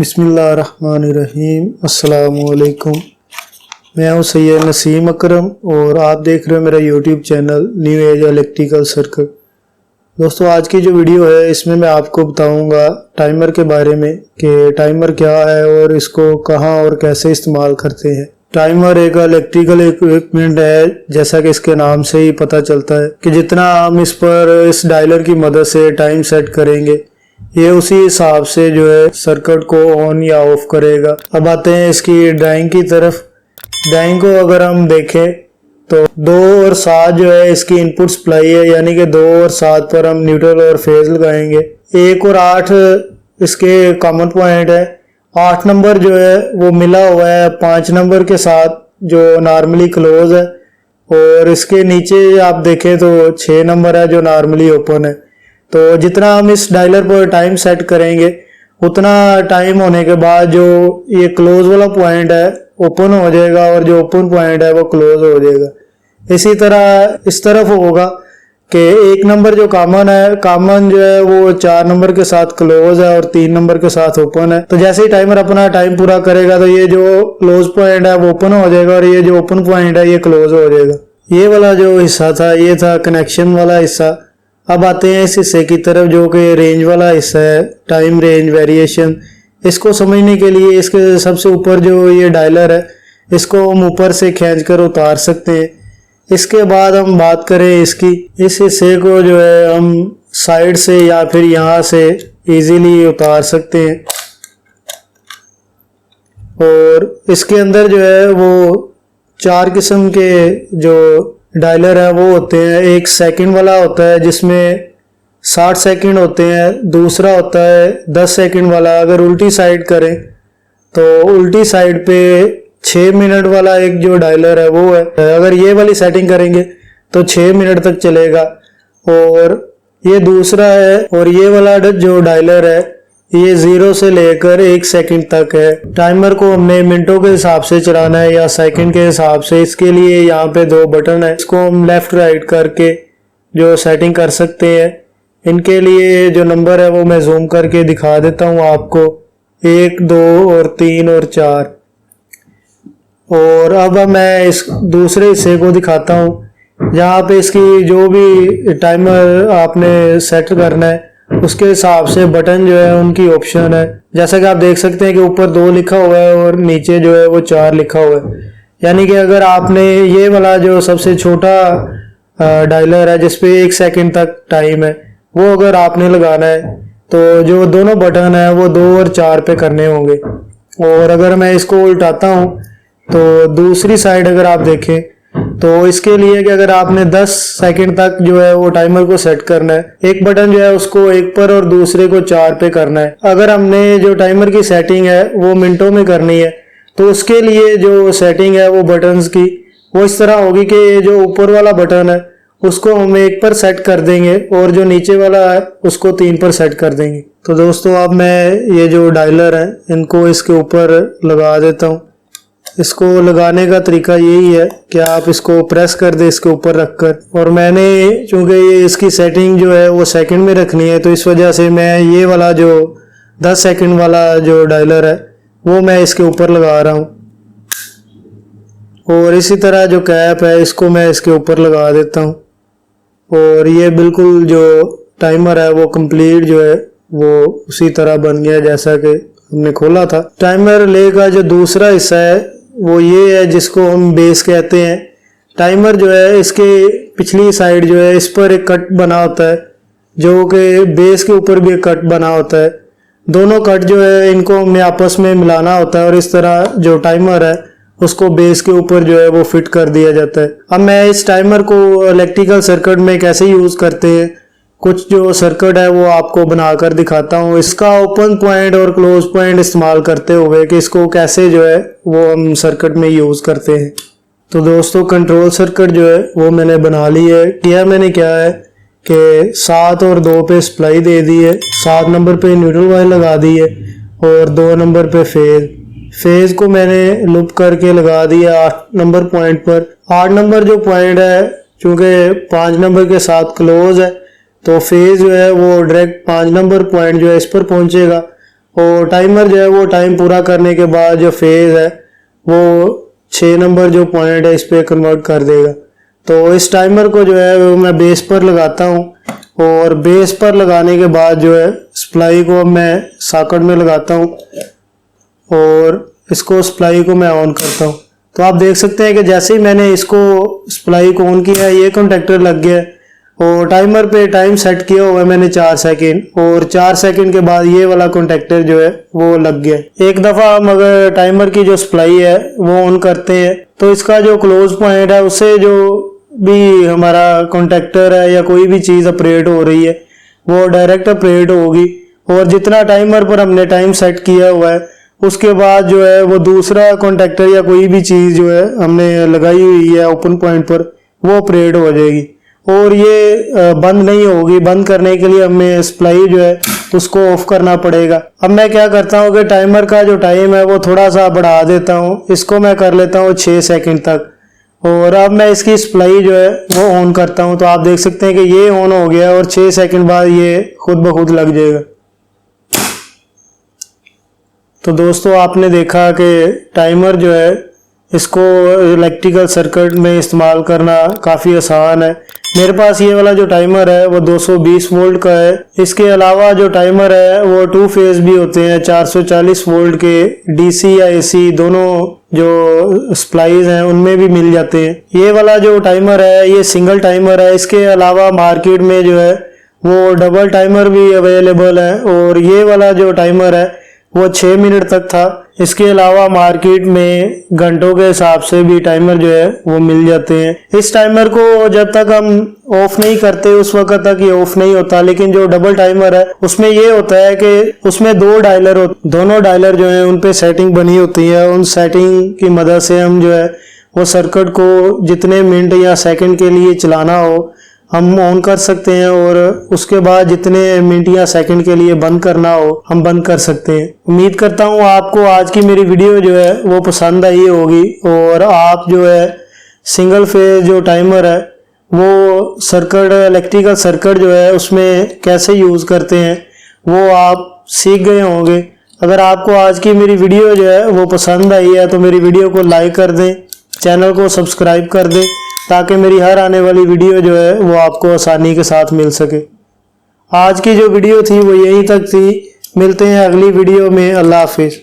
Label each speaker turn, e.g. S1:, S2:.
S1: बिस्मिल्लाहिर्रहमानिर्रहीम। अस्सलाम-U-Alaikum। मैं हूं सैयद नसीम अकरम और आप देख रहे हो मेरा YouTube channel new age electrical circuit. दोस्तों, आज की जो वीडियो है इसमें मैं आपको बताऊंगा टाइमर के बारे में कि टाइमर क्या है और इसको कहां और कैसे इस्तेमाल करते हैं। टाइमर एक इलेक्ट्रिकल इक्विपमेंट है, जैसा कि इसके नाम से ही पता चलता है कि जितना हम इस पर इस डायलर की मदद से टाइम सेट करेंगे ये उसी हिसाब से जो है सर्किट को ऑन या ऑफ करेगा। अब आते हैं इसकी ड्राइंग की तरफ। ड्राइंग को अगर हम देखें तो 2 और 7 जो है इसकी इनपुट सप्लाई है, यानी कि 2 और 7 पर हम न्यूट्रल और फेज लगाएंगे। 1 और 8 इसके कॉमन पॉइंट है। 8 नंबर जो है वो मिला हुआ है 5 नंबर के साथ जो नॉर्मली क्लोज है, और इसके नीचे आप देखें तो 6 नंबर है जो नॉर्मली ओपन है। तो जितना हम इस डायलर पर टाइम सेट करेंगे उतना टाइम होने के बाद जो ये क्लोज वाला पॉइंट है ओपन हो जाएगा और जो ओपन पॉइंट है वो क्लोज हो जाएगा। इसी तरह इस तरफ होगा कि 1 नंबर जो कॉमन है, कॉमन जो है वो 4 नंबर के साथ क्लोज है और 3 नंबर के साथ ओपन है। तो जैसे ही टाइमर अपना टाइम पूरा करेगा तो ये जो क्लोज पॉइंट है वो ओपन हो जाएगा और ये जो ओपन पॉइंट है ये क्लोज हो जाएगा। ये वाला जो हिस्सा था ये था कनेक्शन वाला हिस्सा। अब आते हैं इस हिस्से की तरफ जो कि रेंज वाला हिस्सा है, टाइम रेंज वेरिएशन। इसको समझने के लिए इसके सबसे ऊपर जो ये डायलर है इसको हम ऊपर से खींचकर उतार सकते हैं। इसके बाद हम बात करें इसकी, इस हिस्से को जो है हम साइड से या फिर यहाँ से इजीली उतार सकते हैं। और इसके अंदर जो है वो 4 किस्म के जो डायलर है वो होते हैं। एक सेकंड वाला होता है जिसमें 60 सेकंड होते हैं, दूसरा होता है 10 सेकंड वाला। अगर उल्टी साइड करें तो उल्टी साइड पे 6 मिनट वाला एक जो डायलर है वो है। अगर ये वाली सेटिंग करेंगे तो 6 मिनट तक चलेगा। और ये दूसरा है, और ये वाला जो डायलर है ये 0 से लेकर 1 सेकंड तक है। टाइमर को हमने मिनटों के हिसाब से चलाना है या सेकंड के हिसाब से। इसके लिए यहाँ पे 2 बटन है, इसको हम लेफ्ट राइट करके जो सेटिंग कर सकते हैं। इनके लिए जो नंबर है वो मैं जूम करके दिखा देता हूँ आपको, 1, 2 और 3 और 4। और अब मैं इस दूसरे हिस्से को दिखाता हूँ जहाँ पे इसकी जो भी टाइमर आपने सेट करना है उसके हिसाब से बटन जो है उनकी ऑप्शन है। जैसा कि आप देख सकते हैं कि ऊपर 2 लिखा हुआ है और नीचे जो है वो 4 लिखा हुआ है। यानी कि अगर आपने ये वाला जो सबसे छोटा डायलर है जिसपे 1 सेकंड तक टाइम है वो अगर आपने लगाना है तो जो दोनों बटन है वो 2 और 4 पे करने होंगे। और अगर मैं इसको उल्टाता हूँ तो दूसरी साइड अगर आप देखें तो इसके लिए कि अगर आपने 10 सेकंड तक जो है वो टाइमर को सेट करना है, एक बटन जो है उसको 1 पर और दूसरे को 4 पे करना है। अगर हमने जो टाइमर की सेटिंग है वो मिनटों में करनी है तो उसके लिए जो सेटिंग है वो बटन्स की वो इस तरह होगी कि जो ऊपर वाला बटन है उसको हम 1 पर सेट कर देंगे और जो नीचे वाला है उसको 3 पर सेट कर देंगे। तो दोस्तों, अब मैं ये जो डायलर है इनको इसके ऊपर लगा देता हूँ। इसको लगाने का तरीका यही है कि आप इसको प्रेस कर दे इसके ऊपर रखकर, और मैंने चूंकि ये इसकी सेटिंग जो है वो सेकंड में रखनी है तो इस वजह से मैं ये वाला जो 10 सेकंड वाला जो डायलर है वो मैं इसके ऊपर लगा रहा हूँ। और इसी तरह जो कैप है इसको मैं इसके ऊपर लगा देता हूँ। और ये बिल्कुल जो टाइमर है वो कंप्लीट जो है वो उसी तरह बन गया जैसा कि हमने खोला था। टाइमर ले का जो दूसरा हिस्सा है वो ये है जिसको हम बेस कहते हैं। टाइमर जो है इसके पिछली साइड जो है इस पर एक कट बना होता है जो कि बेस के ऊपर भी एक कट बना होता है। दोनों कट जो है इनको हमने आपस में मिलाना होता है और इस तरह जो टाइमर है उसको बेस के ऊपर जो है वो फिट कर दिया जाता है। अब मैं इस टाइमर को इलेक्ट्रिकल सर्किट में कैसे यूज करते हैं कुछ जो सर्किट है वो आपको बनाकर दिखाता हूँ। इसका ओपन पॉइंट और क्लोज पॉइंट इस्तेमाल करते हुए कि इसको कैसे जो है वो हम सर्किट में यूज करते हैं। तो दोस्तों, कंट्रोल सर्किट जो है वो मैंने बना ली है। किया मैंने क्या है कि 7 और 2 पे सप्लाई दे दी है, 7 नंबर पे न्यूट्रल वायर लगा दी है और 2 नंबर पे फेज को मैंने लूप करके लगा दिया 8 नंबर पॉइंट पर। 8 नंबर जो पॉइंट है चूंकि 5 नंबर के साथ क्लोज है तो फेज जो है वो डायरेक्ट 5 नंबर पॉइंट जो है इस पर पहुंचेगा और टाइमर जो है वो टाइम पूरा करने के बाद जो फेज़ है वो 6 नंबर जो पॉइंट है इस पर कन्वर्ट कर देगा। तो इस टाइमर को जो है वो मैं बेस पर लगाता हूँ और बेस पर लगाने के बाद जो है सप्लाई को मैं सॉकेट में लगाता हूँ और इसको सप्लाई को मैं ऑन करता हूँ। तो आप देख सकते हैं कि जैसे ही मैंने इसको सप्लाई को ऑन किया ये कॉन्टेक्टर लग गया और टाइमर पे टाइम सेट किया हुआ है मैंने 4 सेकंड और 4 सेकंड के बाद ये वाला कॉन्टेक्टर जो है वो लग गया। एक दफ़ा हम अगर टाइमर की जो सप्लाई है वो ऑन करते हैं तो इसका जो क्लोज पॉइंट है उससे जो भी हमारा कॉन्टेक्टर है या कोई भी चीज़ ऑपरेट हो रही है वो डायरेक्ट ऑपरेट होगी और जितना टाइमर पर हमने टाइम सेट किया हुआ है उसके बाद जो है वो दूसरा कॉन्टेक्टर या कोई भी चीज़ जो है हमने लगाई हुई है ओपन पॉइंट पर वो ऑपरेट हो जाएगी और ये बंद नहीं होगी। बंद करने के लिए हमें सप्लाई जो है उसको ऑफ करना पड़ेगा। अब मैं क्या करता हूँ कि टाइमर का जो टाइम है वो थोड़ा सा बढ़ा देता हूँ, इसको मैं कर लेता हूँ 6 सेकंड तक और अब मैं इसकी सप्लाई जो है वो ऑन करता हूँ। तो आप देख सकते हैं कि ये ऑन हो गया और 6 सेकंड बाद ये खुद ब खुद लग जाएगा। तो दोस्तों आपने देखा कि टाइमर जो है इसको इलेक्ट्रिकल सर्किट में इस्तेमाल करना काफ़ी आसान है। मेरे पास ये वाला जो टाइमर है वो 220 वोल्ट का है। इसके अलावा जो टाइमर है वो 2 फेज भी होते हैं 440 वोल्ट के, डीसी या एसी दोनों जो सप्लाईज हैं उनमें भी मिल जाते हैं। ये वाला जो टाइमर है ये सिंगल टाइमर है। इसके अलावा मार्केट में जो है वो डबल टाइमर भी अवेलेबल है और ये वाला जो टाइमर है वो 6 मिनट तक था। इसके अलावा मार्केट में घंटों के हिसाब से भी टाइमर जो है वो मिल जाते हैं। इस टाइमर को जब तक हम ऑफ नहीं करते उस वक्त तक ये ऑफ नहीं होता, लेकिन जो डबल टाइमर है उसमें ये होता है कि उसमें 2 डायलर दोनों डायलर जो है उन पे सेटिंग बनी होती है। उन सेटिंग की मदद से हम जो है वो सर्किट को जितने मिनट या सेकंड के लिए चलाना हो हम ऑन कर सकते हैं और उसके बाद जितने मिनट या सेकंड के लिए बंद करना हो हम बंद कर सकते हैं। उम्मीद करता हूँ आपको आज की मेरी वीडियो जो है वो पसंद आई होगी और आप जो है सिंगल फेज जो टाइमर है वो सर्किट इलेक्ट्रिकल सर्किट जो है उसमें कैसे यूज़ करते हैं वो आप सीख गए होंगे। अगर आपको आज की मेरी वीडियो जो है वो पसंद आई है तो मेरी वीडियो को लाइक कर दें, चैनल को सब्सक्राइब कर दें ताकि मेरी हर आने वाली वीडियो जो है वो आपको आसानी के साथ मिल सके। आज की जो वीडियो थी वो यहीं तक थी। मिलते हैं अगली वीडियो में। अल्लाह हाफिज़।